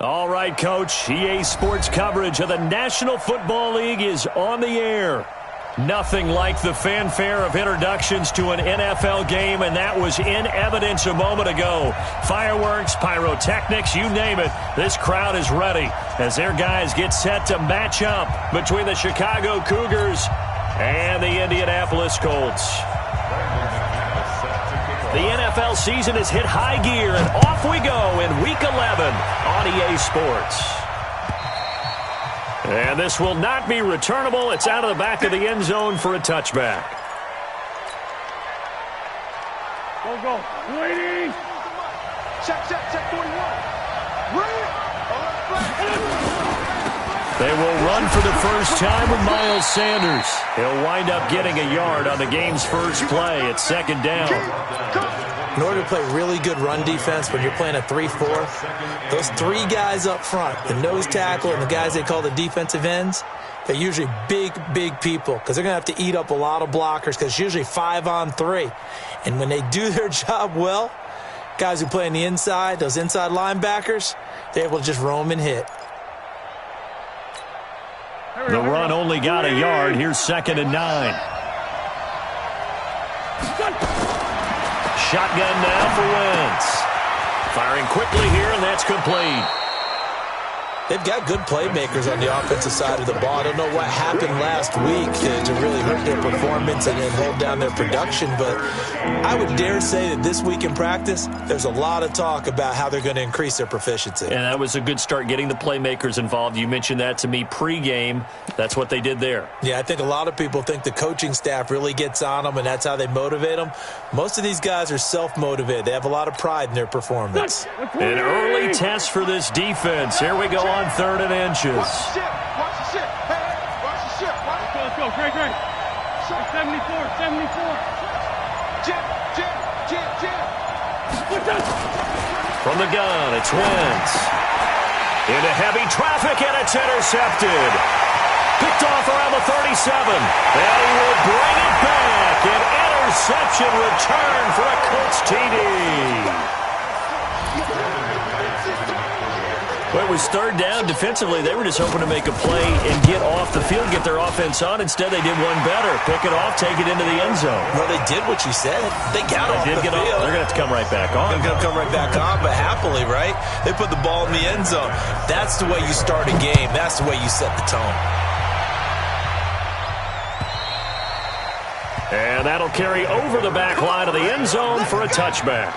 All right, Coach. EA Sports coverage of the National Football League is on the air. Nothing like the fanfare of introductions to an NFL game, and that was in evidence a moment ago. Fireworks, pyrotechnics, you name it. This crowd is ready as their guys get set to match up between the Chicago Cougars and the Indianapolis Colts. The NFL season has hit high gear, and off we go in Week 11 on EA Sports. And this will not be returnable. It's out of the back of the end zone for a touchback. Go. Waiting. Check 41. They will run for the first time with Miles Sanders. He'll wind up getting a yard on the game's first play. It's second down. In order to play really good run defense when you're playing a 3-4, those three guys up front, the nose tackle and the guys they call the defensive ends, they're usually big people because they're going to have to eat up a lot of blockers because it's usually 5-on-3. And when they do their job well, guys who play on the inside, those inside linebackers, they're able to just roam and hit. The run only got a yard. Here's 2nd and 9. Shotgun now for Wentz. Firing quickly here, and that's complete. They've got good playmakers on the offensive side of the ball. I don't know what happened last week to really hurt their performance and then hold down their production, but I would dare say that this week in practice, there's a lot of talk about how they're going to increase their proficiency. And that was a good start, getting the playmakers involved. You mentioned that to me pregame. That's what they did there. Yeah, I think a lot of people think the coaching staff really gets on them, and that's how they motivate them. Most of these guys are self-motivated. They have a lot of pride in their performance. An early test for this defense. Here we go on 3rd and inches. Watch the ship. Hey, watch the ship. Let's go. Great. 74. Jim. From the gun, it's Wentz. Into heavy traffic, and it's intercepted. Picked off around the 37. And he will bring it back. An interception return for a Colts TD. Well, it was 3rd down. Defensively, they were just hoping to make a play and get off the field, get their offense on. Instead, they did one better. Pick it off, take it into the end zone. Well, they did what you said. They got off the field. They're going to have to come right back on. They're going to come right back on, but happily, right? They put the ball in the end zone. That's the way you start a game. That's the way you set the tone. And that'll carry over the back line of the end zone for a touchback.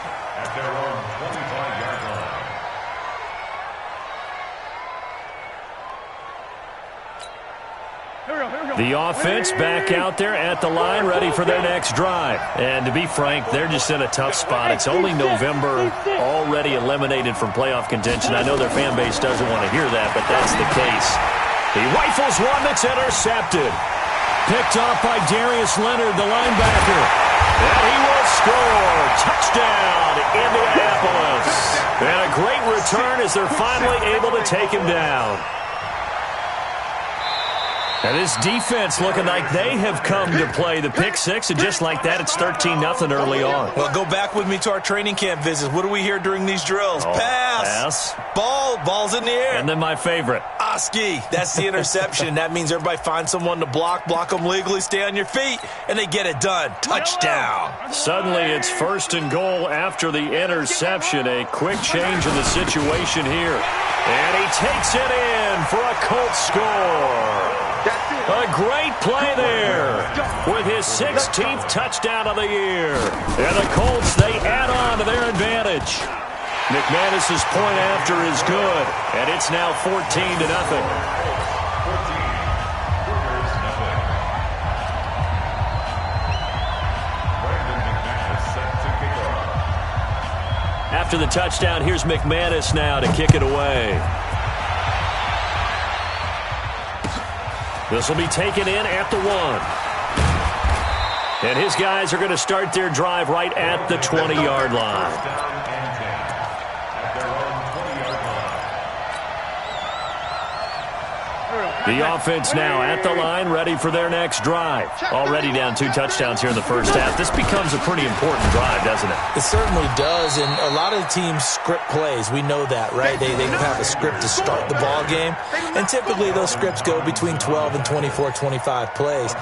The offense back out there at the line, ready for their next drive. And to be frank, they're just in a tough spot. It's only November, already eliminated from playoff contention. I know their fan base doesn't want to hear that, but that's the case. He rifles one that's intercepted. Picked off by Darius Leonard, the linebacker. And he will score. Touchdown, Indianapolis. And a great return as they're finally able to take him down. And this defense looking like they have come to play. The pick six, and just like that, it's 13-0 early on. Well, go back with me to our training camp visits. What do we hear during these drills? Pass. Ball's in the air. And then my favorite. Oski. That's the interception. That means everybody finds someone to block them legally, stay on your feet, and they get it done. Touchdown. Suddenly, it's 1st and goal after the interception. A quick change in the situation here. And he takes it in for a Colts score. A great play there with his 16th touchdown of the year. And the Colts, they add on to their advantage. McManus's point after is good, and it's now 14-0. After the touchdown, here's McManus now to kick it away. This will be taken in at the 1. And his guys are going to start their drive right at the 20-yard line. The offense now at the line, ready for their next drive. Already down 2 touchdowns here in the first half. This becomes a pretty important drive, doesn't it? It certainly does, and a lot of the teams script plays. We know that, right? They have a script to start the ball game, and typically those scripts go between 12 and 24, 25 plays.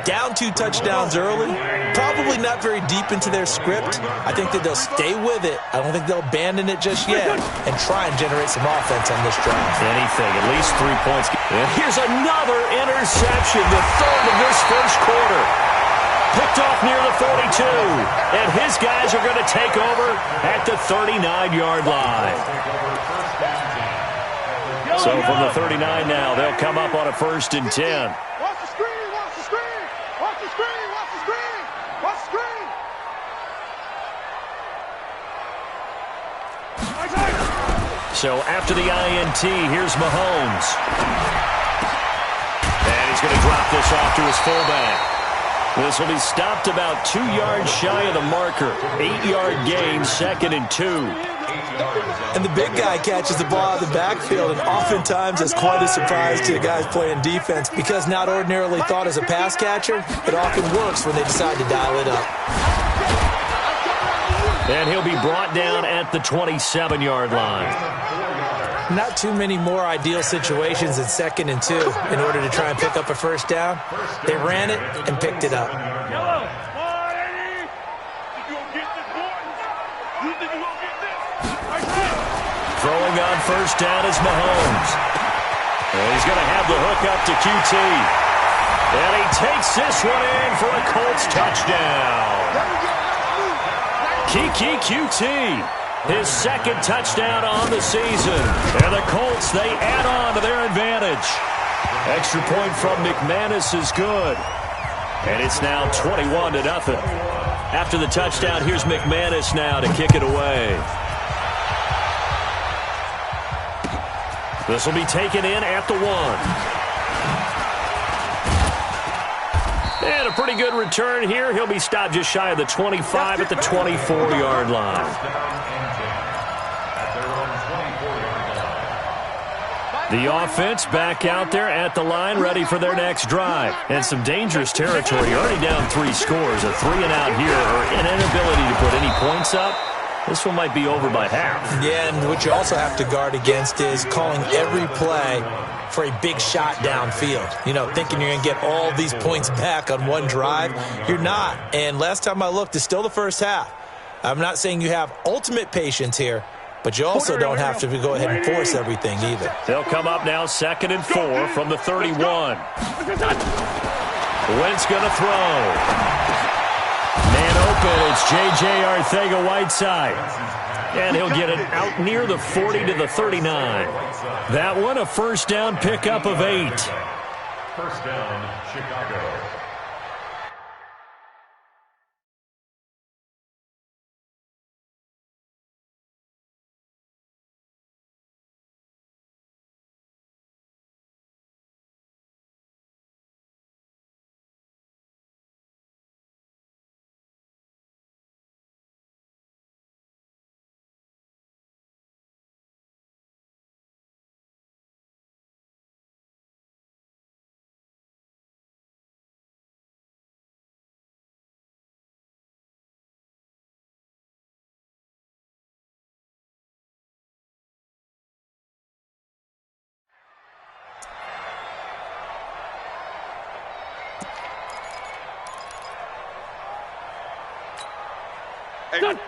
Down 2 touchdowns early, probably not very deep into their script. I think that they'll stay with it. I don't think they'll abandon it just yet and try and generate some offense on this drive. Anything, at least 3 points. And here's another interception, the third of this first quarter. Picked off near the 42, and his guys are going to take over at the 39-yard line. So from the 39 now, they'll come up on a 1st and 10. Watch the screen, watch the screen. Watch the screen, watch the screen. Watch the screen. So after the INT, here's Mahomes. And he's going to drop this off to his fullback. This will be stopped about 2 yards shy of the marker. 8-yard gain, 2nd and 2. And the big guy catches the ball out of the backfield, and oftentimes that's quite a surprise to the guys playing defense because not ordinarily thought as a pass catcher, it often works when they decide to dial it up. And he'll be brought down at the 27-yard line. Not too many more ideal situations in 2nd and 2 in order to try and pick up a first down. They ran it and picked it up. Throwing on first down is Mahomes. And he's going to have the hook up to QT. And he takes this one in for a Colts touchdown. Kiki QT. His 2nd touchdown on the season. And the Colts, they add on to their advantage. Extra point from McManus is good. And it's now 21-0. After the touchdown, here's McManus now to kick it away. This will be taken in at the 1. And a pretty good return here. He'll be stopped just shy of the 25 at the 24-yard line. The offense back out there at the line, ready for their next drive. And some dangerous territory. You're already down 3 scores. A 3-and-out here, or an inability to put any points up. This one might be over by half. Yeah, and what you also have to guard against is calling every play for a big shot downfield. You know, thinking you're going to get all these points back on one drive. You're not. And last time I looked, it's still the first half. I'm not saying you have ultimate patience here, but you also don't have to go ahead and force everything either. They'll come up now 2nd and 4 from the 31. Wentz going to throw. Man open, it's J.J. Arcega-Whiteside. And he'll get it out near the 40 to the 39. That one, a first down pickup of 8. First down, Chicago.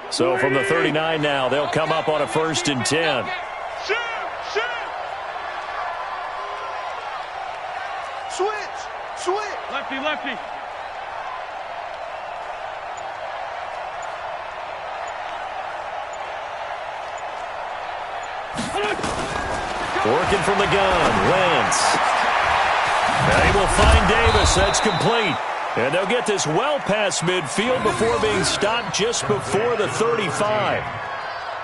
So from the 39 now, they'll come up on a 1st and 10. Switch. Lefty. Working from the gun, Wentz. And he will find Davis. That's complete. And they'll get this well past midfield before being stopped just before the 35.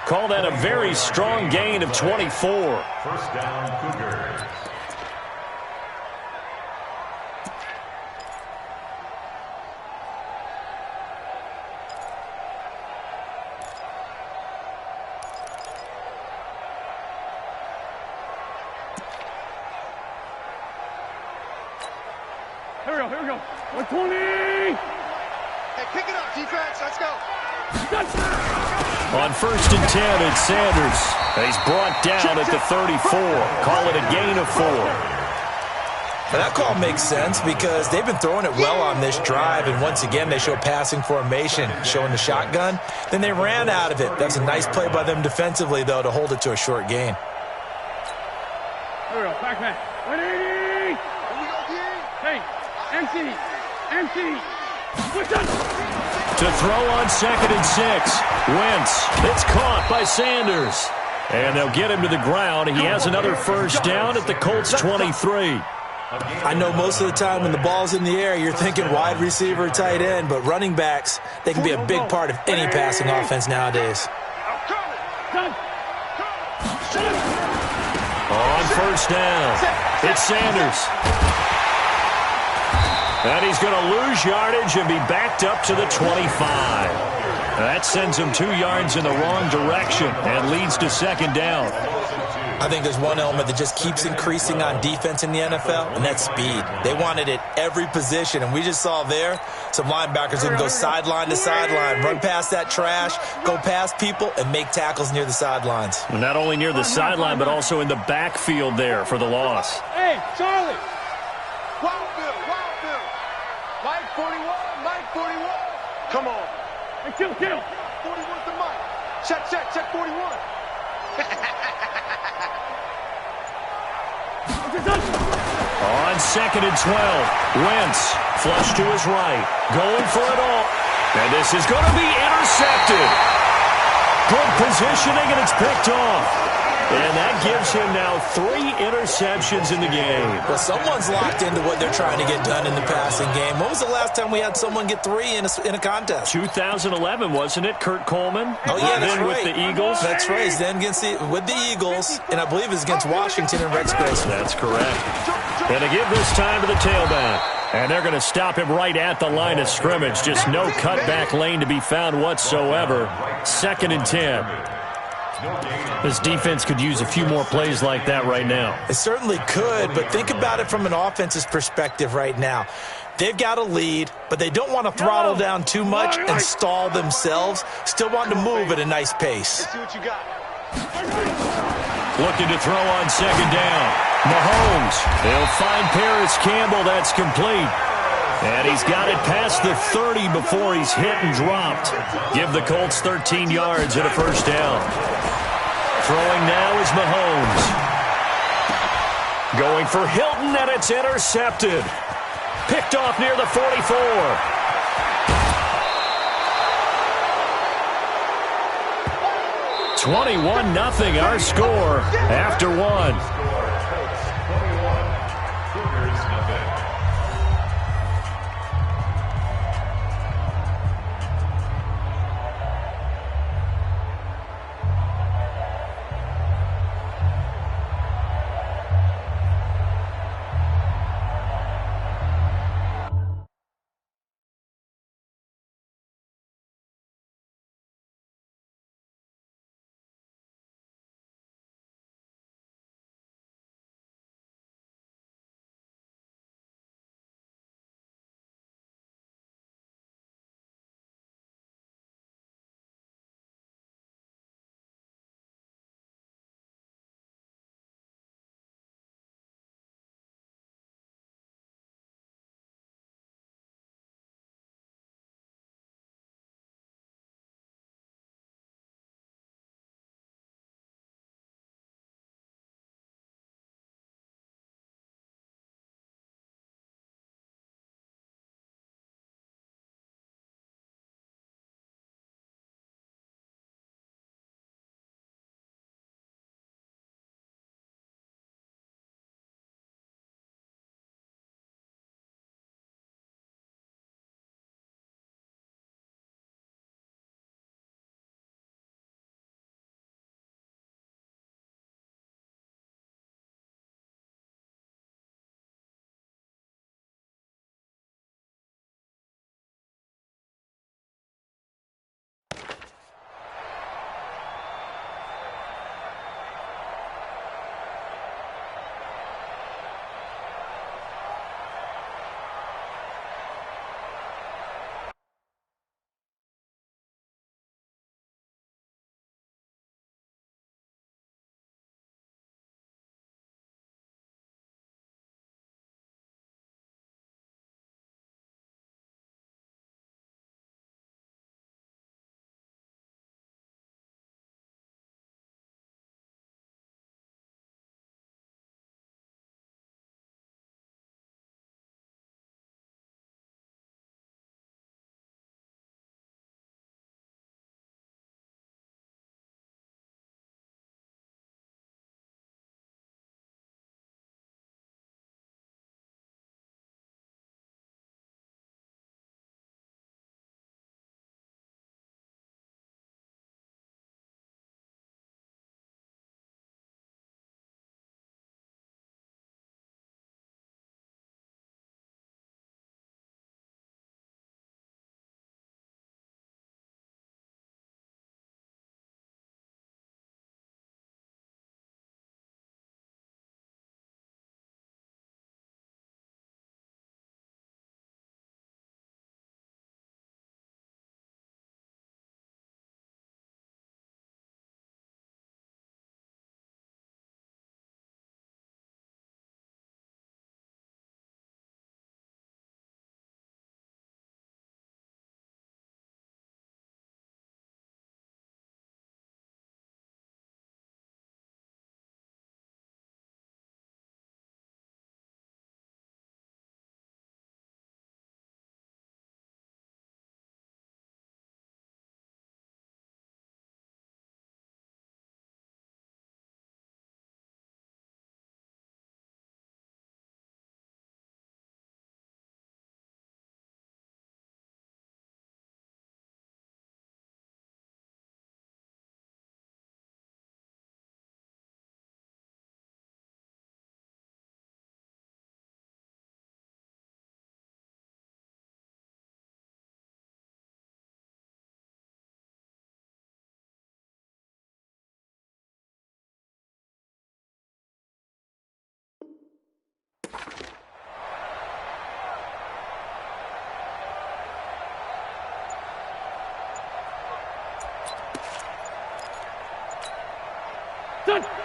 Call that a very strong gain of 24. First down, Cougars. Here we go. 120. Hey, pick it up, defense. Let's go. On 1st and 10, it's Sanders. He's brought down at the 34. Call it a gain of 4. And that call makes sense because they've been throwing it well on this drive, and once again they show passing formation, showing the shotgun. Then they ran out of it. That's a nice play by them defensively, though, to hold it to a short gain. Here we go. Back. 180. Here we go, D. Hey, empty. To throw on 2nd and 6. Wentz. It's caught by Sanders. And they'll get him to the ground. He has another first down at the Colts 23. I know most of the time when the ball's in the air, you're thinking wide receiver, tight end, but running backs, they can be a big part of any passing offense nowadays. On 1st down, it's Sanders. And he's going to lose yardage and be backed up to the 25. That sends him 2 yards in the wrong direction and leads to 2nd down. I think there's one element that just keeps increasing on defense in the NFL, and that's speed. They want it at every position, and we just saw there some linebackers that can go sideline to sideline, run past that trash, go past people, and make tackles near the sidelines. Not only near the sideline, but also in the backfield there for the loss. Hey, Charlie. Wild Bill. Mike 41. Come on. Hey, kill. 41 to Mike. Check 41. On 2nd and 12, Wentz flush to his right, going for it all. And this is going to be intercepted. Good positioning, and it's picked off. And that gives him now 3 interceptions in the game. Well, someone's locked into what they're trying to get done in the passing game. When was the last time we had someone get 3 in a contest? 2011, wasn't it, Kurt Coleman? Oh, yeah, that's then right. with the Eagles. That's right. He's then with the Eagles, and I believe it's against Washington and Rex Grace. That's correct. And to give this time to the tailback. And they're going to stop him right at the line of scrimmage. Just no cutback lane to be found whatsoever. 2nd and 10. This defense could use a few more plays like that right now. It certainly could, but think about it from an offense's perspective right now. They've got a lead, but they don't want to throttle down too much and stall themselves. Still want to move at a nice pace. Let's see what you got. Looking to throw on 2nd down. Mahomes. He'll find Paris Campbell. That's complete. And he's got it past the 30 before he's hit and dropped. Give the Colts 13 yards and a first down. Throwing now is Mahomes. Going for Hilton, and it's intercepted. Picked off near the 44. (21-0) our score after 1.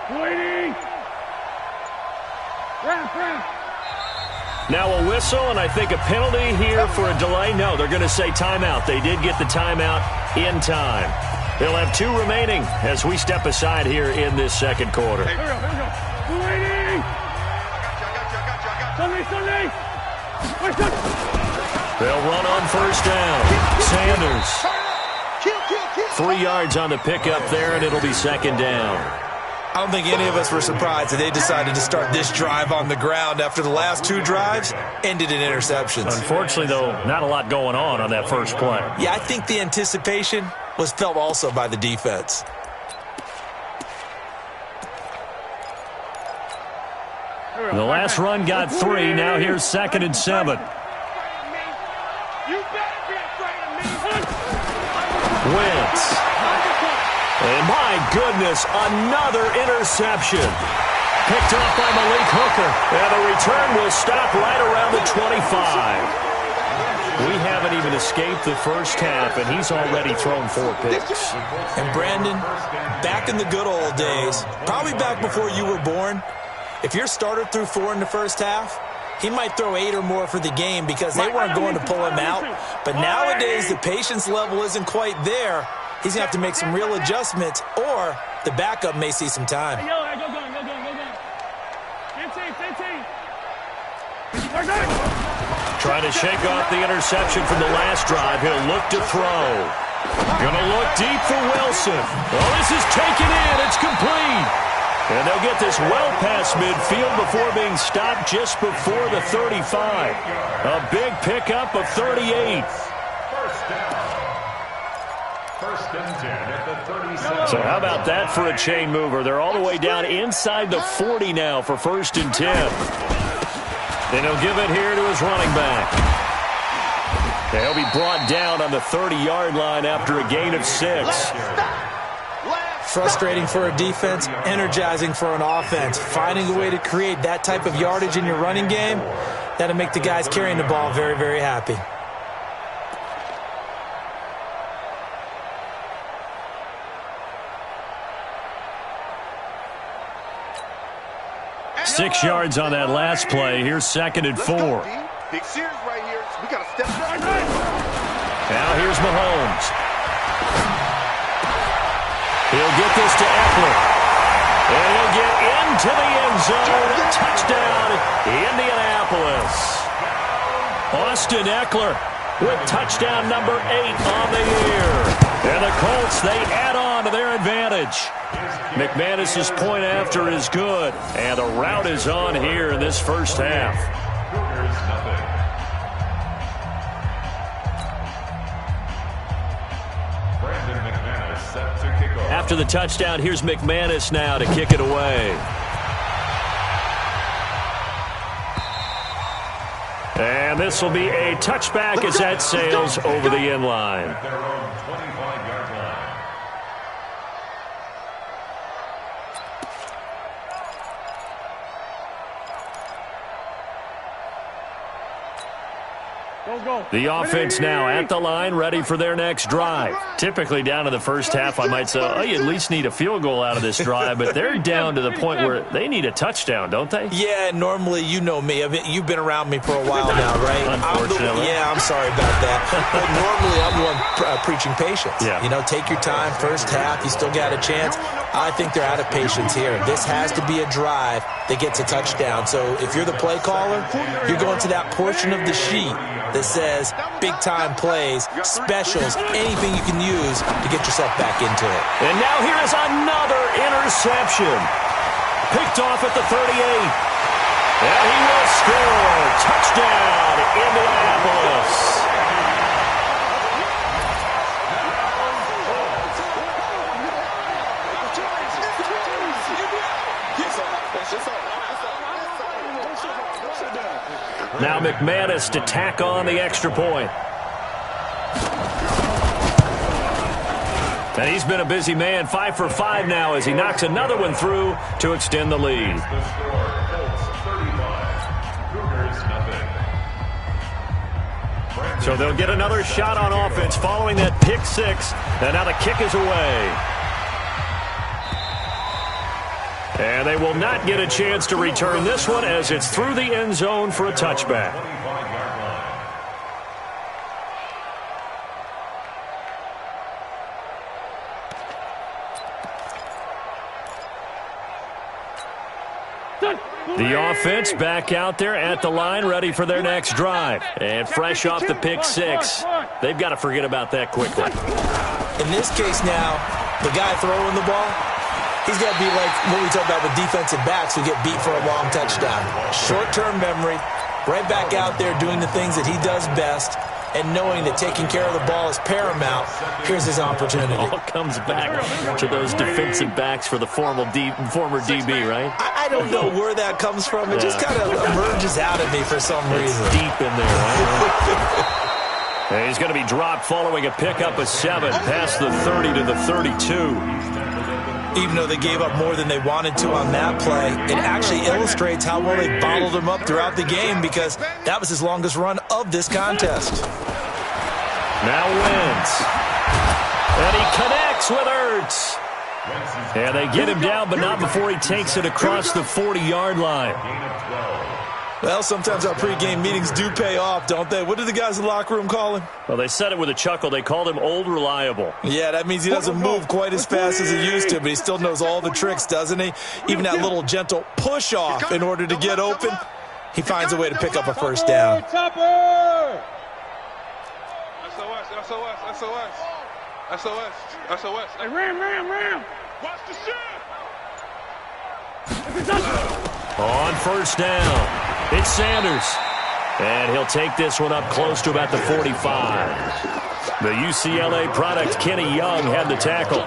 280. Ramp. Now a whistle, and I think a penalty here for a delay. No, they're going to say timeout. They did get the timeout in time. They'll have 2 remaining as we step aside here in this second quarter. Here we go. 280. Sunday. They'll run on first down. Sanders. 3 yards on the pickup there, and it'll be second down. I don't think any of us were surprised that they decided to start this drive on the ground after the last 2 drives ended in interceptions. Unfortunately, though, not a lot going on that first play. Yeah, I think the anticipation was felt also by the defense. The last run got 3. Now here's 2nd and 7. You better be afraid of me. Wentz. And my goodness, another interception. Picked off by Malik Hooker. And the return will stop right around the 25. We haven't even escaped the first half, and he's already thrown 4 picks. And Brandon, back in the good old days, probably back before you were born, if your starter threw 4 in the first half, he might throw 8 or more for the game because they weren't going to pull him out. But nowadays, the patience level isn't quite there. He's going to have to make some real adjustments, or the backup may see some time. Go gun. 15. Trying to shake off the interception from the last drive. He'll look to throw. Gonna look deep for Wilson. Oh, this is taken in. It's complete. And they'll get this well past midfield before being stopped just before the 35. A big pickup of 38. First and 10 at the 37. So how about that for a chain mover? They're all the way down inside the 40 now for 1st and 10. Then he'll give it here to his running back. He'll be brought down on the 30-yard line after a gain of 6. Frustrating for a defense, energizing for an offense. Finding a way to create that type of yardage in your running game, that'll make the guys carrying the ball very, very happy. Six yards on that last play. Here's 2nd and 4. Big series right here. We got to step up. Now here's Mahomes. He'll get this to Eckler. And he'll get into the end zone. Touchdown, Indianapolis. Austin Eckler with touchdown number 8 on the year. And the Colts, they add on to their advantage. McManus's point after is good. And the route is on here in this first half. Cougars nothing. Brandon McManus set to kick off. After the touchdown, here's McManus now to kick it away. And this will be a touchback as that sails over the end line. At their own 25-yard line. Go. The offense now at the line, ready for their next drive. Typically down to the first half, I might say, oh, you at least need a field goal out of this drive, but they're down to the point where they need a touchdown, don't they? Yeah, normally, you know me. You've been around me for a while now, right? Unfortunately. I'm sorry about that. But normally, I'm the one preaching patience. Yeah. You know, take your time, first half, you still got a chance. I think they're out of patience here. This has to be a drive that gets a touchdown. So if you're the play caller, you're going to that portion of the sheet that says big-time plays, specials, anything you can use to get yourself back into it. And now here is another interception. Picked off at the 38. And he will score. Touchdown, Indianapolis. Now McManus to tack on the extra point. And he's been a busy man, 5 for 5 now as he knocks another one through to extend the lead. The score, Colts 35, Cougars nothing. So they'll get another shot on offense following that pick 6. And now the kick is away. And they will not get a chance to return this one as it's through the end zone for a touchback. The offense back out there at the line, ready for their next drive. And fresh off the pick six, they've got to forget about that quickly. In this case now, the guy throwing the ball, he's got to be like what we talk about with defensive backs who get beat for a long touchdown. Short-term memory, right back out there doing the things that he does best, and knowing that taking care of the ball is paramount. Here's his opportunity. All comes back to those defensive backs for the former DB, right? I don't know where that comes from. It just kind of emerges out of me for some reason. It's deep in there, right? And he's going to be dropped following a pickup of 7 past the 30 to the 32. Even though they gave up more than they wanted to on that play, it actually illustrates how well they bottled him up throughout the game because that was his longest run of this contest. Now wins. And he connects with Ertz. And they get him down, but not before he takes it across the 40-yard line. Well, sometimes our pregame meetings do pay off, don't they? What did the guys in the locker room call him? Well, they said it with a chuckle. They called him Old Reliable. Yeah, that means he doesn't move quite as fast as he used to, but he still knows all the tricks, doesn't he? Even that little gentle push-off in order to get open, he finds a way to pick up a first down. SOS, Hey, Ram. Watch the shit. On first down, it's Sanders. And he'll take this one up close to about the 45. The UCLA product, Kenny Young, had the tackle.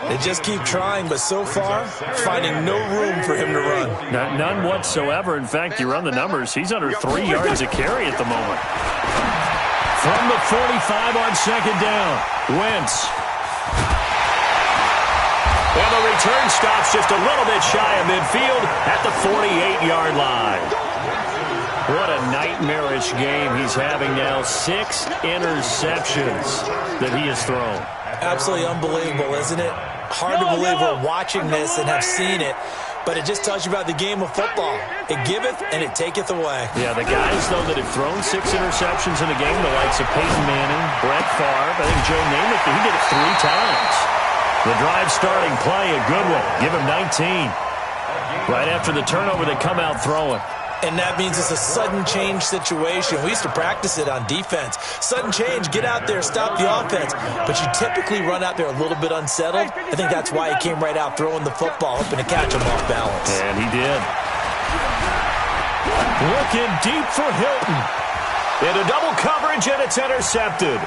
They just keep trying, but so far, finding no room for him to run. None whatsoever. In fact, you run the numbers, he's under 3 yards a carry at the moment. From the 45 on second down, Wentz. And the return stops just a little bit shy of midfield at the 48-yard line. What a nightmarish game he's having now. 6 interceptions that he has thrown. Absolutely unbelievable, isn't it? Hard to believe we're watching this and have seen it, but it just tells you about the game of football. It giveth and it taketh away. Yeah, the guys, though, that have thrown 6 interceptions in a game, the likes of Peyton Manning, Brett Favre, I think Joe Namath, he did it 3 times. The drive starting play, a good one. Give him 19. Right after the turnover, they come out throwing. And that means it's a sudden change situation. We used to practice it on defense. Sudden change, get out there, stop the offense. But you typically run out there a little bit unsettled. I think that's why he came right out throwing the football, hoping to catch him off balance. And he did. Looking deep for Hilton. Into double coverage, and it's intercepted.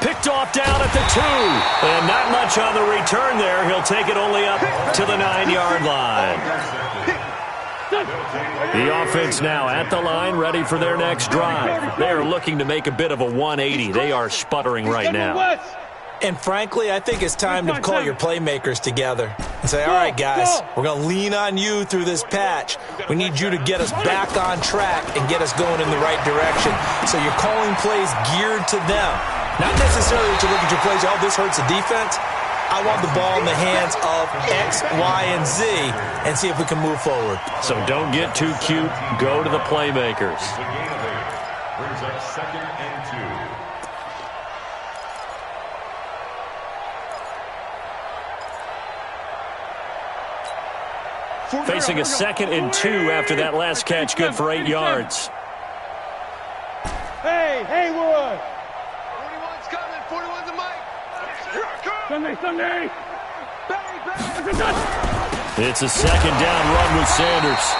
Picked off down at the 2. And not much on the return there. He'll take it only up to the 9-yard line. The offense now at the line, ready for their next drive. They are looking to make a bit of a 180. They are sputtering right now. And frankly, I think it's time to call your playmakers together and say, all right, guys, we're going to lean on you through this patch. We need you to get us back on track and get us going in the right direction. So you're calling plays geared to them. Not necessarily that you look at your plays, oh, this hurts the defense. I want the ball in the hands of X, Y, and Z and see if we can move forward. So don't get too cute. Go to the playmakers. Brings up 2nd and 2. Facing a 2nd and 2 after that last catch, good for 8 yards. Hey, Haywood! 41's coming. 41's a mic. Sunday! It's a 2nd down run with Sanders.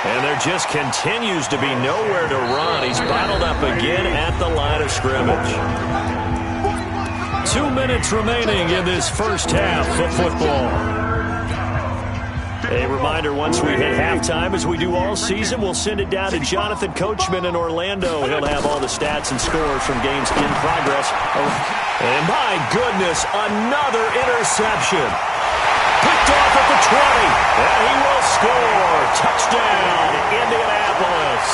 And there just continues to be nowhere to run. He's bottled up again at the line of scrimmage. 2 minutes remaining in this first half of football. A reminder, once we hit halftime, as we do all season, we'll send it down to Jonathan Coachman in Orlando. He'll have all the stats and scores from games in progress. And my goodness, another interception. Picked off at the 20, and he will score. Touchdown, Indianapolis.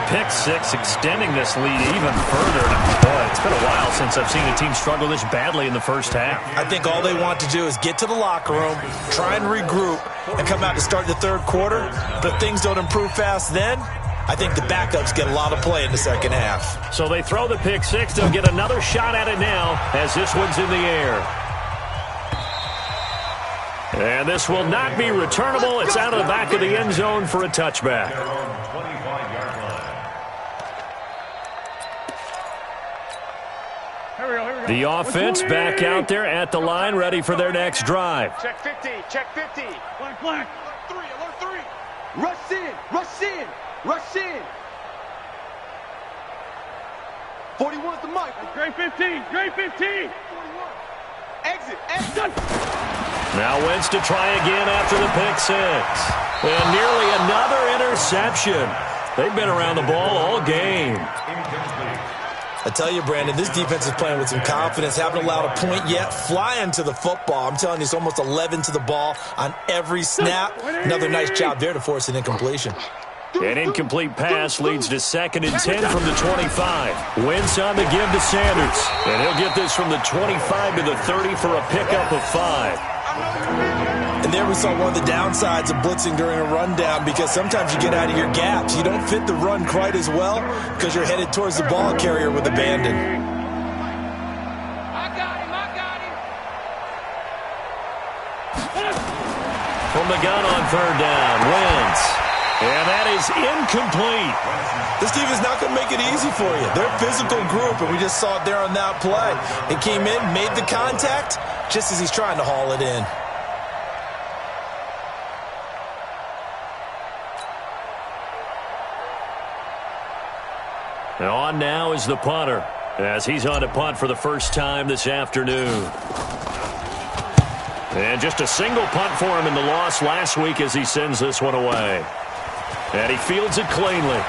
pick six, extending this lead even further. Boy, it's been a while since I've seen a team struggle this badly in the first half. I think all they want to do is get to the locker room, try and regroup, and come out to start the third quarter. But if things don't improve fast then, I think the backups get a lot of play in the second half. So they throw the pick six. They'll get another shot at it now as this one's in the air. And this will not be returnable. It's out of the back of the end zone for a touchback. The offense back out there at the line, ready for their next drive. Check 50, check 50. Black, black. Alert 3. Rush in, rush in, rush in. 41's the mic. Great 15, great 15. 41. Exit, exit. Now Wentz to try again after the pick six. And nearly another interception. They've been around the ball all game. I tell you, Brandon, this defense is playing with some confidence. Haven't allowed a point yet. Flying to the football. I'm telling you, it's almost 11 to the ball on every snap. Another nice job there to force an incompletion. An incomplete pass leads to 2nd and 10 from the 25. Wentz on the give to Sanders. And he'll get this from the 25 to the 30 for a pickup of 5. And there we saw one of the downsides of blitzing during a rundown, because sometimes you get out of your gaps. You don't fit the run quite as well because you're headed towards the ball carrier with abandon. I got him, I got him. From the gun on 3rd down, Wentz. And that is incomplete. This team is not going to make it easy for you. They're a physical group, and we just saw it there on that play. It came in, made the contact, just as he's trying to haul it in. And on now is the punter, as he's on to punt for the first time this afternoon. And just a single punt for him in the loss last week as he sends this one away. And he fields it cleanly.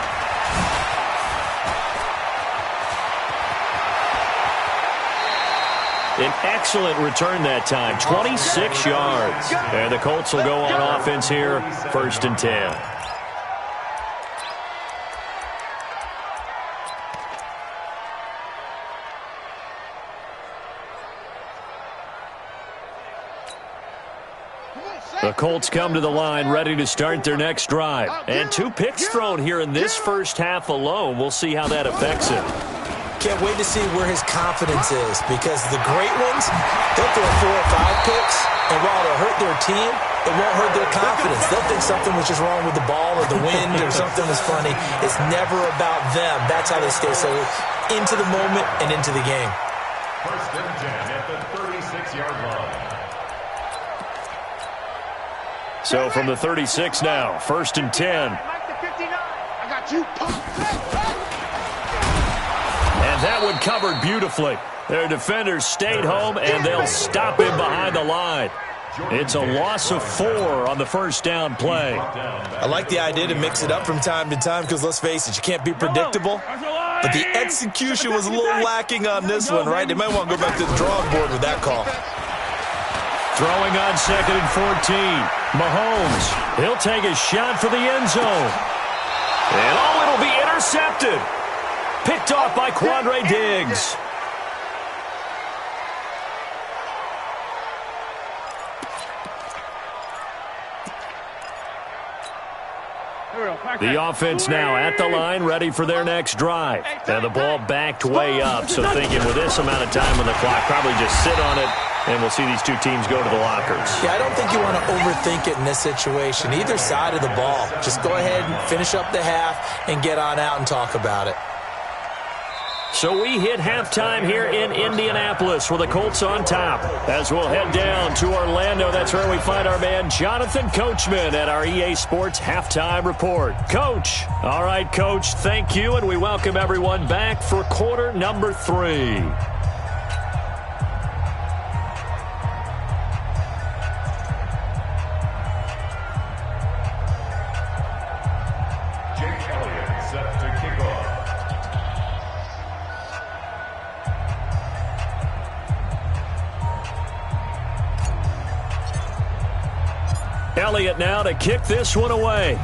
An excellent return that time, 26 yards. And the Colts will go on offense here, 1st and 10. The Colts come to the line ready to start their next drive. And 2 picks thrown here in this first half alone. We'll see how that affects him. Can't wait to see where his confidence is, because the great ones, they'll throw 4 or 5 picks, and while it'll hurt their team, it won't hurt their confidence. They'll think something was just wrong with the ball or the wind or something was funny. It's never about them. That's how they stay so into the moment and into the game. 1st and 10 at the 36-yard line. So from the 36 now, 1st and 10. Mike to 59. I got you. And that one covered beautifully. Their defenders stayed home, and they'll stop him behind the line. It's a loss of 4 on the first down play. I like the idea to mix it up from time to time, because let's face it, you can't be predictable. But the execution was a little lacking on this one, right? They might want to go back to the drawing board with that call. Throwing on 2nd and 14. Mahomes, he'll take a shot for the end zone. And it'll be intercepted. Picked off by Quandre Diggs. The offense now at the line, ready for their next drive. And the ball backed way up, so thinking with this amount of time on the clock, probably just sit on it, and we'll see these 2 teams go to the lockers. Yeah, I don't think you want to overthink it in this situation. Either side of the ball. Just go ahead and finish up the half and get on out and talk about it. So we hit halftime here in Indianapolis with the Colts on top. As we'll head down to Orlando, that's where we find our man Jonathan Coachman at our EA Sports Halftime Report. Coach. All right, Coach, thank you, and we welcome everyone back for quarter number 3. Elliott now to kick this one away.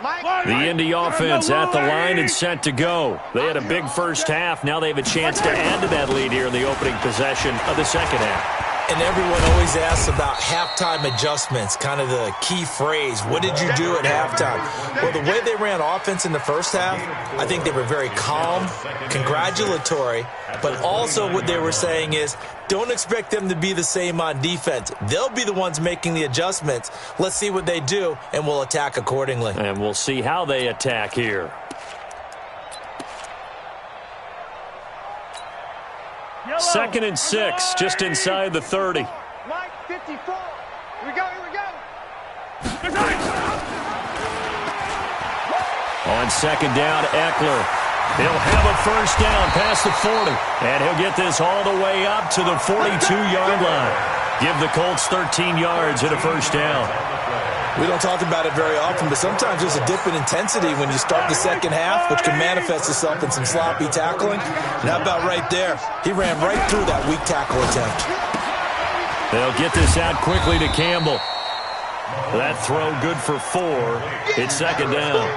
The Indy offense at the line and set to go. They had a big first half. Now they have a chance to add to that lead here in the opening possession of the second half. And everyone always asks about halftime adjustments, kind of the key phrase. What did you do at halftime? Well, the way they ran offense in the first half, I think they were very calm, congratulatory, but also what they were saying is don't expect them to be the same on defense. They'll be the ones making the adjustments. Let's see what they do, and we'll attack accordingly. And we'll see how they attack here. Second and 6, just inside the 30. Mike, 54. Here we go, here we go. On second down, Eckler. He'll have a first down past the 40. And he'll get this all the way up to the 42-yard line. Give the Colts 13 yards and a first down. We don't talk about it very often, but sometimes there's a dip in intensity when you start the second half, which can manifest itself in some sloppy tackling. And how about right there? He ran right through that weak tackle attempt. They'll get this out quickly to Campbell. That throw good for 4. It's second down.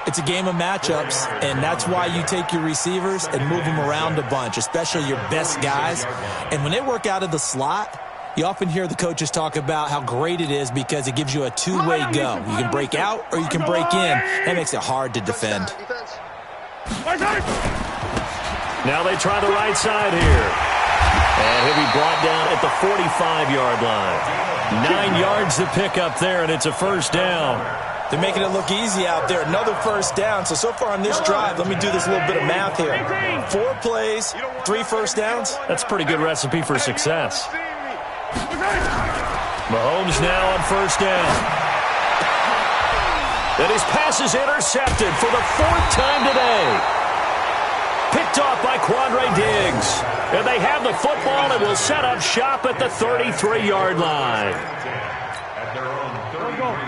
It's a game of matchups, and that's why you take your receivers and move them around a bunch, especially your best guys. And when they work out of the slot, you often hear the coaches talk about how great it is because it gives you a two-way go. You can break out or you can break in. That makes it hard to defend. Now they try the right side here. And he'll be brought down at the 45-yard line. 9 yards to pick up there, and it's a first down. They're making it look easy out there. Another first down. So far on this drive, let me do this little bit of math here. 4 plays, 3 first downs. That's a pretty good recipe for success. Mahomes now on first down. And his pass is intercepted for the 4th time today. Picked off by Quandre Diggs. And they have the football and will set up shop at the 33-yard line.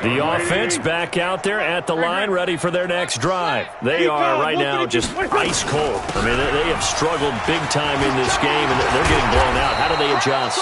The offense back out there at the line, ready for their next drive. They are right now just ice cold. I mean, they have struggled big time in this game, and they're getting blown out. How do they adjust?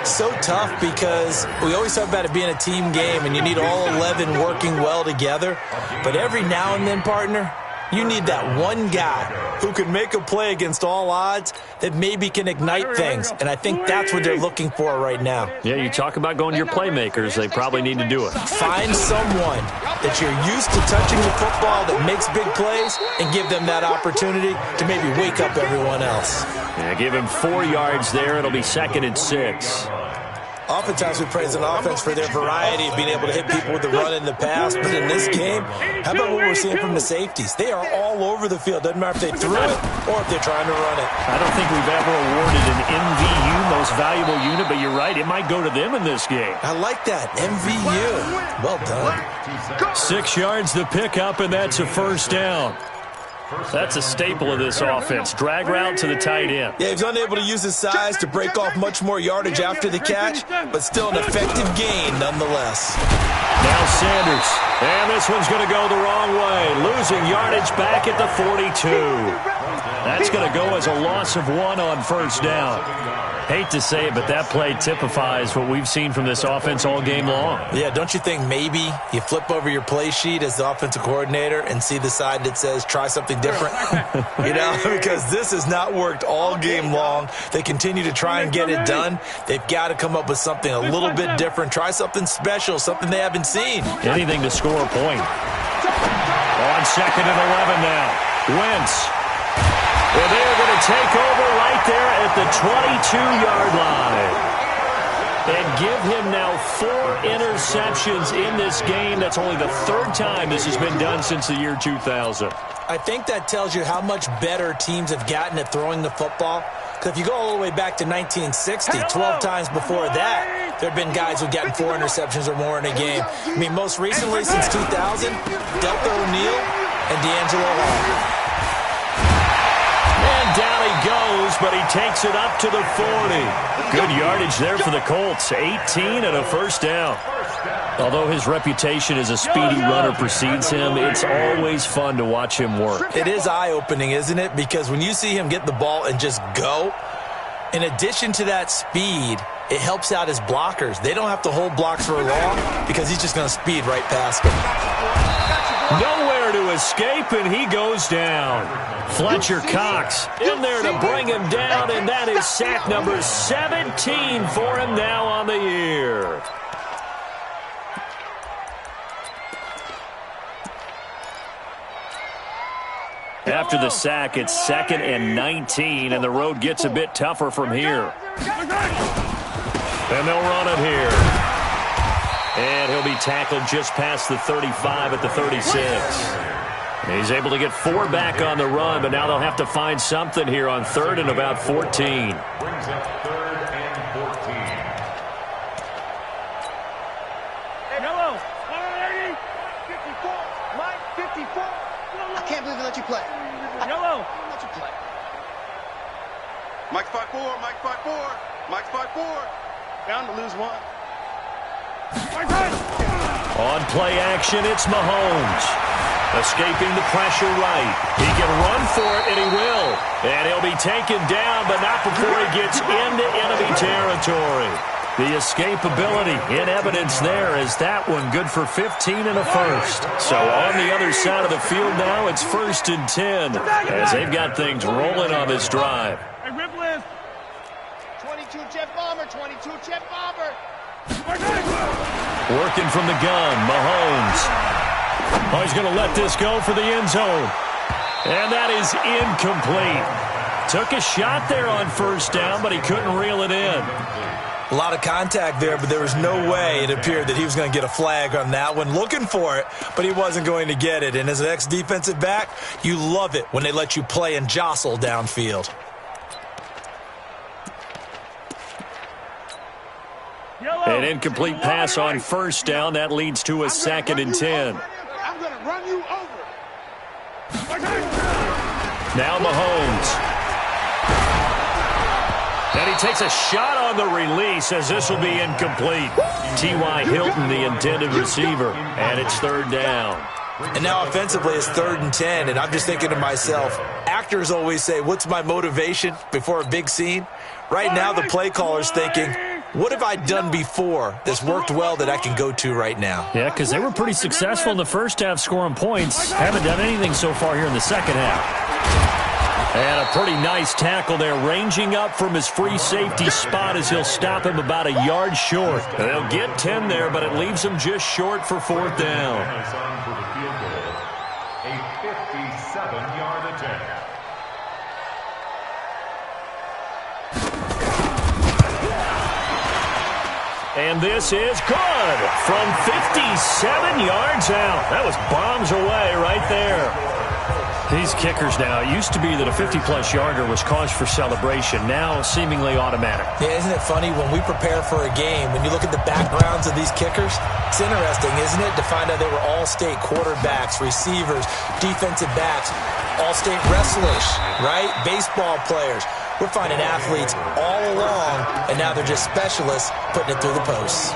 So tough because we always talk about it being a team game, and you need all 11 working well together. But every now and then, partner, you need that one guy who can make a play against all odds that maybe can ignite things. And I think that's what they're looking for right now. Yeah, you talk about going to your playmakers. They probably need to do it. Find someone that you're used to touching the football that makes big plays and give them that opportunity to maybe wake up everyone else. Yeah, give him 4 yards there. It'll be second and 6. Oftentimes we praise an offense for their variety of being able to hit people with the run in the pass. But in this game, how about what we're seeing from the safeties? They are all over the field. Doesn't matter if they threw it or if they're trying to run it. I don't think we've ever awarded an MVU, most valuable unit, but you're right. It might go to them in this game. I like that. MVU. Well done. 6 yards to pick up, and that's a first down. That's a staple of this offense. Drag route to the tight end. Yeah, he's unable to use his size to break off much more yardage after the catch, but still an effective gain nonetheless. Now Sanders. And this one's going to go the wrong way. Losing yardage back at the 42. That's going to go as a loss of 1 on first down. Hate to say it, but that play typifies what we've seen from this offense all game long. Yeah, don't you think maybe you flip over your play sheet as the offensive coordinator and see the side that says try something different? You know, because this has not worked all game long. They continue to try and get it done. They've got to come up with something a little bit different. Try something special, something they haven't seen. Anything to score a point. On second and 11 now. Wentz. Well, they are going to take over right there at the 22-yard line. And give him now 4 interceptions in this game. That's only the 3rd time this has been done since the year 2000. I think that tells you how much better teams have gotten at throwing the football. Because if you go all the way back to 1960, 12 times before that, there have been guys who've gotten 4 interceptions or more in a game. I mean, most recently, since 2000, Delta O'Neal and D'Angelo Hall. Down he goes, but he takes it up to the 40. Good yardage there for the Colts. 18 and a first down. Although his reputation as a speedy runner precedes him, it's always fun to watch him work. It is eye-opening, isn't it? Because when you see him get the ball and just go, in addition to that speed, it helps out his blockers. They don't have to hold blocks for long because he's just going to speed right past them. escape, and he goes down. Fletcher Cox in there to bring him down, and that is sack number 17 for him now on the year. After the sack, it's 2nd and 19, and the road gets a bit tougher from here. And they'll run it here. And he'll be tackled just past the 35 at the 36. He's able to get 4 back on the run, but now they'll have to find something here on 3rd and about 14. Brings up 3rd and 14. Yellow. 54. Mike, 54. I can't believe they let you play. Yellow. Let you play. Mike's 5-4. Mike's 5-4. Mike's 5-4. Down to lose 1. On play action, it's Mahomes. Escaping the pressure right. He can run for it, and he will. And he'll be taken down, but not before he gets into enemy territory. The escapability in evidence there as that one good for 15 and a first. So on the other side of the field now, it's 1st and 10 as they've got things rolling on this drive. Hey, rip list. 22 jet bomber. 22 jet bomber. Working from the gun, Mahomes. Oh, he's going to let this go for the end zone. And that is incomplete. Took a shot there on 1st down, but he couldn't reel it in. A lot of contact there, but there was no way it appeared that he was going to get a flag on that one. Looking for it, but he wasn't going to get it. And as an ex-defensive back, you love it when they let you play and jostle downfield. An incomplete pass on 1st down. That leads to a 2nd and 10. I'm going to run you over. Now Mahomes. And he takes a shot on the release as this will be incomplete. T.Y. Hilton, the intended receiver, and it's 3rd down. And now offensively it's 3rd and 10, and I'm just thinking to myself, actors always say, what's my motivation before a big scene? Right now the play caller's thinking, what have I done before that's worked well that I can go to right now? Yeah, because they were pretty successful in the first half scoring points. Haven't done anything so far here in the second half. And a pretty nice tackle there, ranging up from his free safety spot as he'll stop him about a yard short. They'll get 10 there, but it leaves him just short for 4th down. A 57-yard attempt. And this is good from 57 yards out. That was bombs away right there. These kickers now, it used to be that a 50-plus yarder was cause for celebration. Now seemingly automatic. Yeah, isn't it funny when we prepare for a game, when you look at the backgrounds of these kickers, it's interesting, isn't it, to find out they were all-state quarterbacks, receivers, defensive backs, all-state wrestlers, right? Baseball players. We're finding athletes all along, and now they're just specialists putting it through the posts.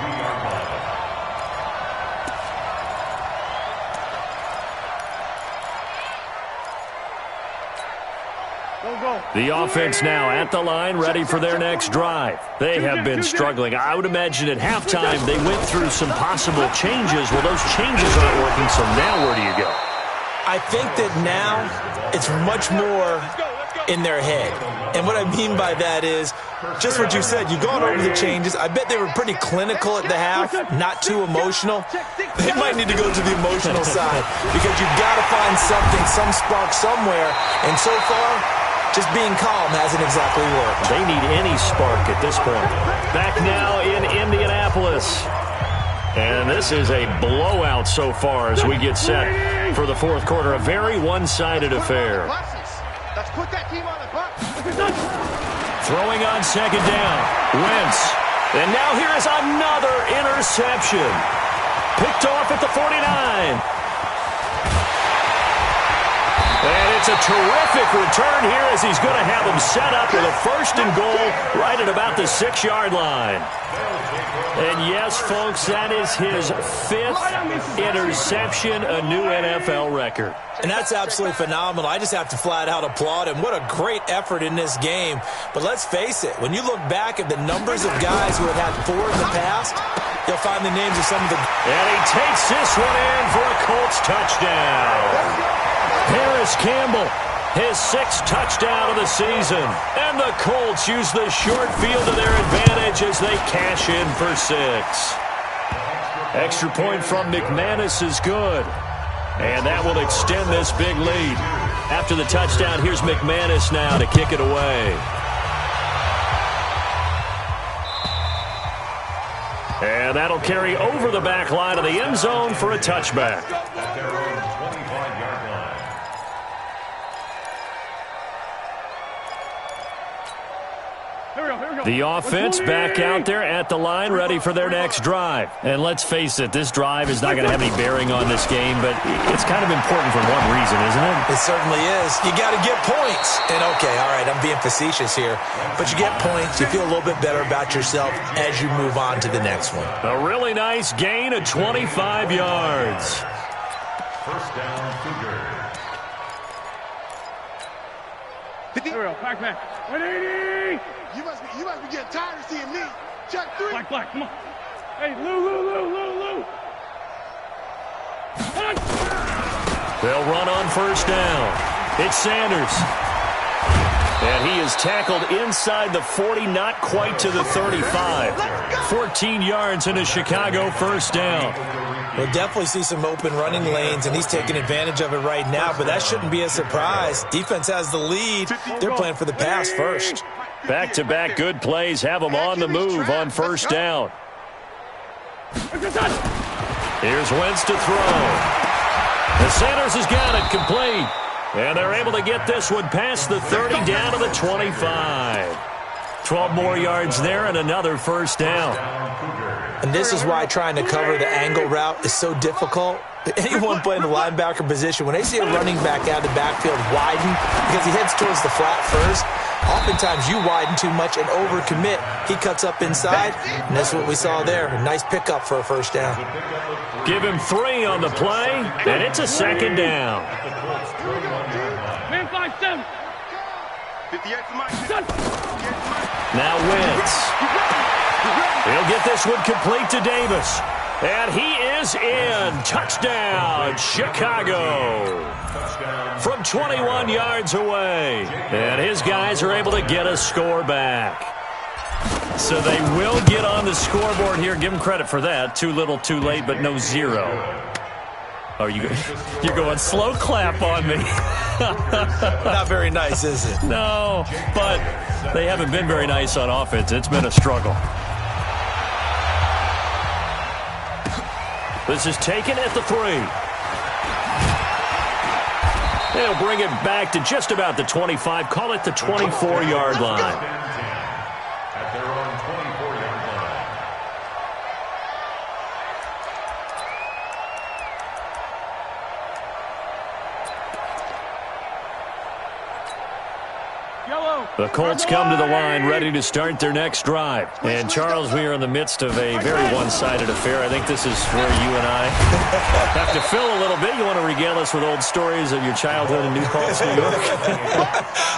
The offense now at the line, ready for their next drive. They have been struggling. I would imagine at halftime they went through some possible changes. Well, those changes aren't working, so now where do you go? I think that now it's much more in their head. And what I mean by that is just what you said. You've gone over the changes. I bet they were pretty clinical at the half, not too emotional. They might need to go to the emotional side because you've got to find something, some spark somewhere. And so far, just being calm hasn't exactly worked. They need any spark at this point. Back now in Indianapolis. And this is a blowout so far as we get set for the 4th quarter. A very one-sided affair. Let's put that team on the bus. Throwing on 2nd down. Wentz. And now here is another interception. Picked off at the 49. And it's a terrific return here as he's going to have him set up with a 1st and goal right at about the 6-yard line. And yes, folks, that is his 5th interception, a new NFL record. And that's absolutely phenomenal. I just have to flat out applaud him. What a great effort in this game. But let's face it, when you look back at the numbers of guys who have had 4 in the past, you'll find the names of some of the... And he takes this one in for a Colts touchdown. Harris Campbell, his 6th touchdown of the season. And the Colts use the short field to their advantage as they cash in for 6. Extra point from McManus is good. And that will extend this big lead. After the touchdown, here's McManus now to kick it away. And that'll carry over the back line of the end zone for a touchback. The offense back out there at the line, ready for their next drive. And let's face it, this drive is not going to have any bearing on this game, but it's kind of important for one reason, isn't it? It certainly is. You got to get points. And, okay, all right, I'm being facetious here. But you get points, you feel a little bit better about yourself as you move on to the next one. A really nice gain of 25 yards. First down, Cougars. Here we go. Back. 180. You must be getting tired of seeing me. Check 3. Black, come on. Hey, Lou. They'll run on first down. It's Sanders. And he is tackled inside the 40, not quite to the 35. 14 yards in a Chicago first down. We'll definitely see some open running lanes, and he's taking advantage of it right now, but that shouldn't be a surprise. Defense has the lead. They're playing for the pass first. Back-to-back good plays have them on the move on first down. Here's Wentz to throw. And Sanders has got it complete. And they're able to get this one past the 30 down to the 25. 12 more yards there and another first down. And this is why trying to cover the angle route is so difficult. Anyone playing the linebacker position, when they see a running back out of the backfield widen because he heads towards the flat first, oftentimes you widen too much and overcommit. He cuts up inside, and that's what we saw there. A nice pickup for a first down. Give him 3 on the play, and it's a second down. Man 5-7. Now Wentz. He'll get this one complete to Davis. And he is in. Touchdown, Chicago. From 21 yards away. And his guys are able to get a score back. So they will get on the scoreboard here. Give them credit for that. Too little, too late, but no 0. Oh, you're going slow clap on me. Not very nice, is it? No, but they haven't been very nice on offense. It's been a struggle. This is taken at the 3. They'll bring it back to just about the 25. Call it the 24-yard line. At their own 24-yard line. The Colts come to the line ready to start their next drive. And, Charles, we are in the midst of a very one-sided affair. I think this is where you and I have to fill a little bit. You want to regale us with old stories of your childhood in New Paltz, New York?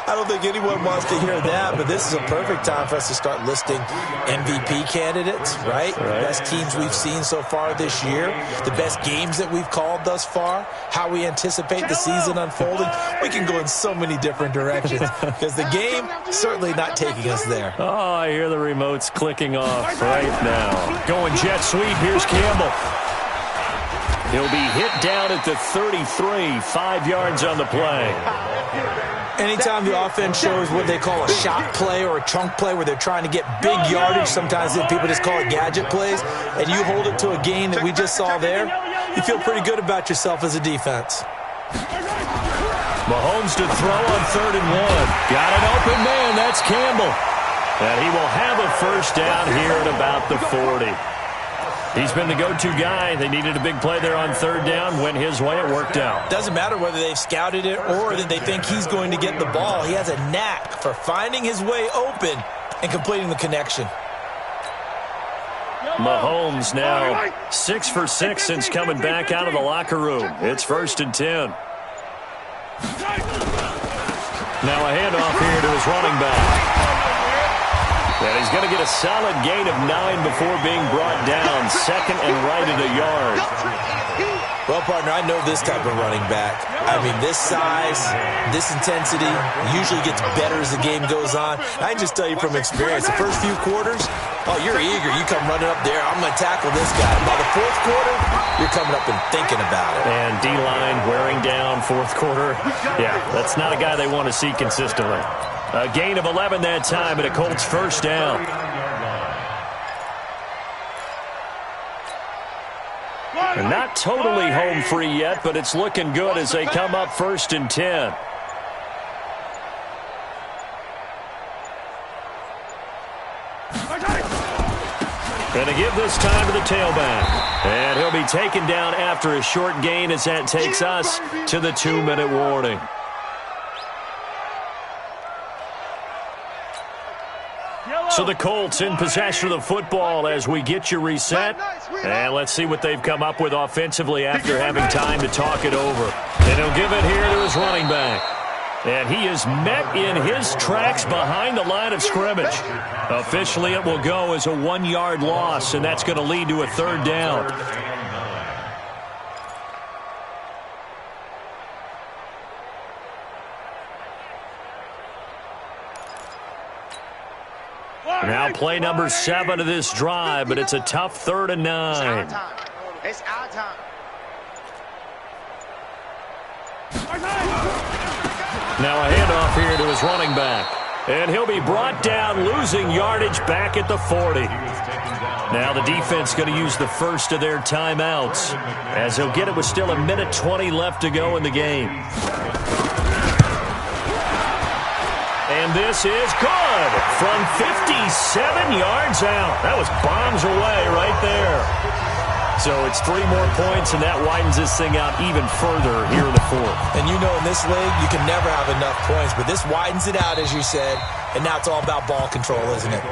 I don't think anyone wants to hear that, but this is a perfect time for us to start listing MVP candidates, right? The best teams we've seen so far this year, the best games that we've called thus far, how we anticipate the season unfolding. We can go in so many different directions because the game certainly not taking us there. Oh, I hear the remotes clicking off right now. Going jet sweep. Here's Campbell. He'll be hit down at the 33, 5 yards on the play. Anytime the offense shows what they call a shot play or a chunk play where they're trying to get big yardage, sometimes people just call it gadget plays, and you hold it to a gain that we just saw there, you feel pretty good about yourself as a defense. Mahomes to throw on 3rd and 1. Got an open man. That's Campbell. And he will have a first down here at about the 40. He's been the go-to guy. They needed a big play there on 3rd down. Went his way. It worked out. Doesn't matter whether they've scouted it or that they think he's going to get the ball. He has a knack for finding his way open and completing the connection. Mahomes now 6 for 6 since coming back out of the locker room. It's 1st and 10. Now a handoff here to his running back. And he's going to get a solid gain of 9 before being brought down. 2nd and right at a yard. Well, partner, I know this type of running back. I mean, this size, this intensity usually gets better as the game goes on. I can just tell you from experience, the first few quarters, oh, you're eager. You come running up there, I'm going to tackle this guy. By the fourth quarter, you're coming up and thinking about it. And D-line wearing down fourth quarter. Yeah, that's not a guy they want to see consistently. A gain of 11 that time, and a Colts first down. They're not totally home free yet, but it's looking good as they come up 1st and 10. Going to give this time to the tailback. And he'll be taken down after a short gain as that takes us to the 2-minute warning. So the Colts in possession of the football as we get you reset. And let's see what they've come up with offensively after having time to talk it over. And he'll give it here to his running back. And he is met in his tracks behind the line of scrimmage. Officially, it will go as a 1-yard loss, and that's going to lead to a 3rd down. Now play number 7 of this drive, but it's a tough 3rd and 9. It's our time. Now a handoff here to his running back. And he'll be brought down, losing yardage back at the 40. Now the defense going to use the first of their timeouts, as they'll get it with still 1:20 left to go in the game. And this is good from 57 yards out. That was bombs away right there. So it's 3 more points, and that widens this thing out even further here in the 4th. And you know in this league, you can never have enough points, but this widens it out, as you said, and now it's all about ball control, isn't it?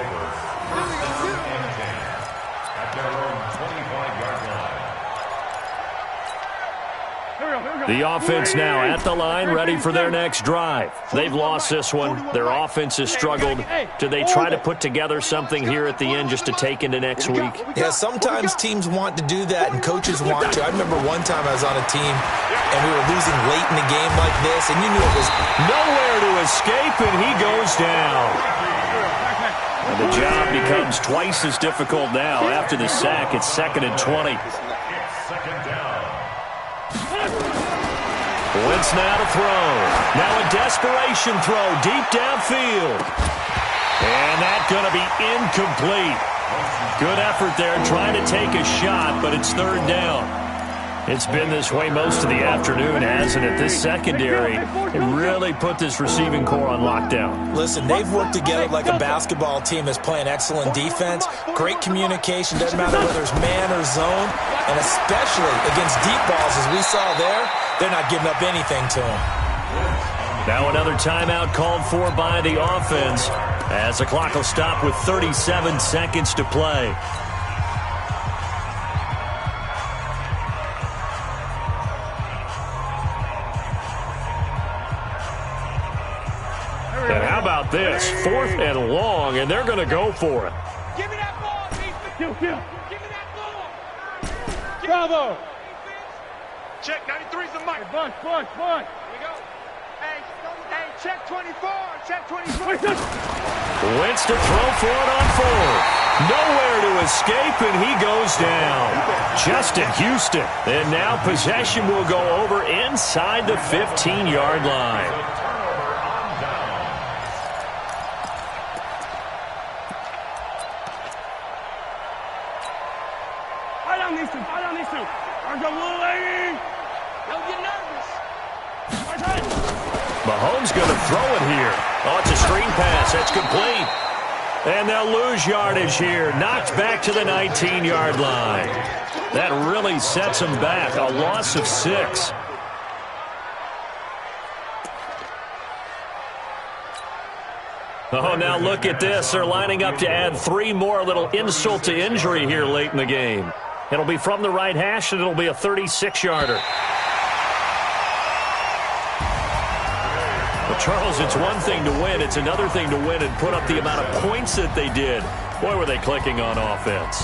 The offense now at the line, ready for their next drive. They've lost this one. Their offense has struggled. Do they try to put together something here at the end just to take into next week? Yeah, sometimes teams want to do that and coaches want to. I remember one time I was on a team and we were losing late in the game like this, and you knew it was nowhere to escape, and he goes down. And the job becomes twice as difficult now after the sack. It's 2nd and 20. Wentz now to throw. Now a desperation throw deep downfield. And that's going to be incomplete. Good effort there trying to take a shot, but it's 3rd down. It's been this way most of the afternoon, hasn't it? This secondary really put this receiving core on lockdown. Listen, they've worked together like a basketball team that's playing excellent defense. Great communication, doesn't matter whether it's man or zone. And especially against deep balls, as we saw there, they're not giving up anything to them. Now another timeout called for by the offense as the clock will stop with 37 seconds to play. And how about this? 4th and long, and they're going to go for it. Give me that ball, defense. Give me that ball. Bravo. Check 93's the mic. Bunch. Here we go. Hey, check 24. Check 24. Wentz to throw for it on 4th. Nowhere to escape, and he goes down. Justin Houston. And now possession will go over inside the 15-yard line. Fight on these two. There's a little lady. Don't get nervous. Mahomes going to throw it here. Oh, it's a screen pass. That's complete. And they'll lose yardage here. Knocked back to the 19-yard line. That really sets them back. A loss of 6. Oh, now look at this. They're lining up to add 3 more. A little insult to injury here late in the game. It'll be from the right hash, and it'll be a 36-yarder. Well, Charles, it's one thing to win. It's another thing to win and put up the amount of points that they did. Boy, were they clicking on offense.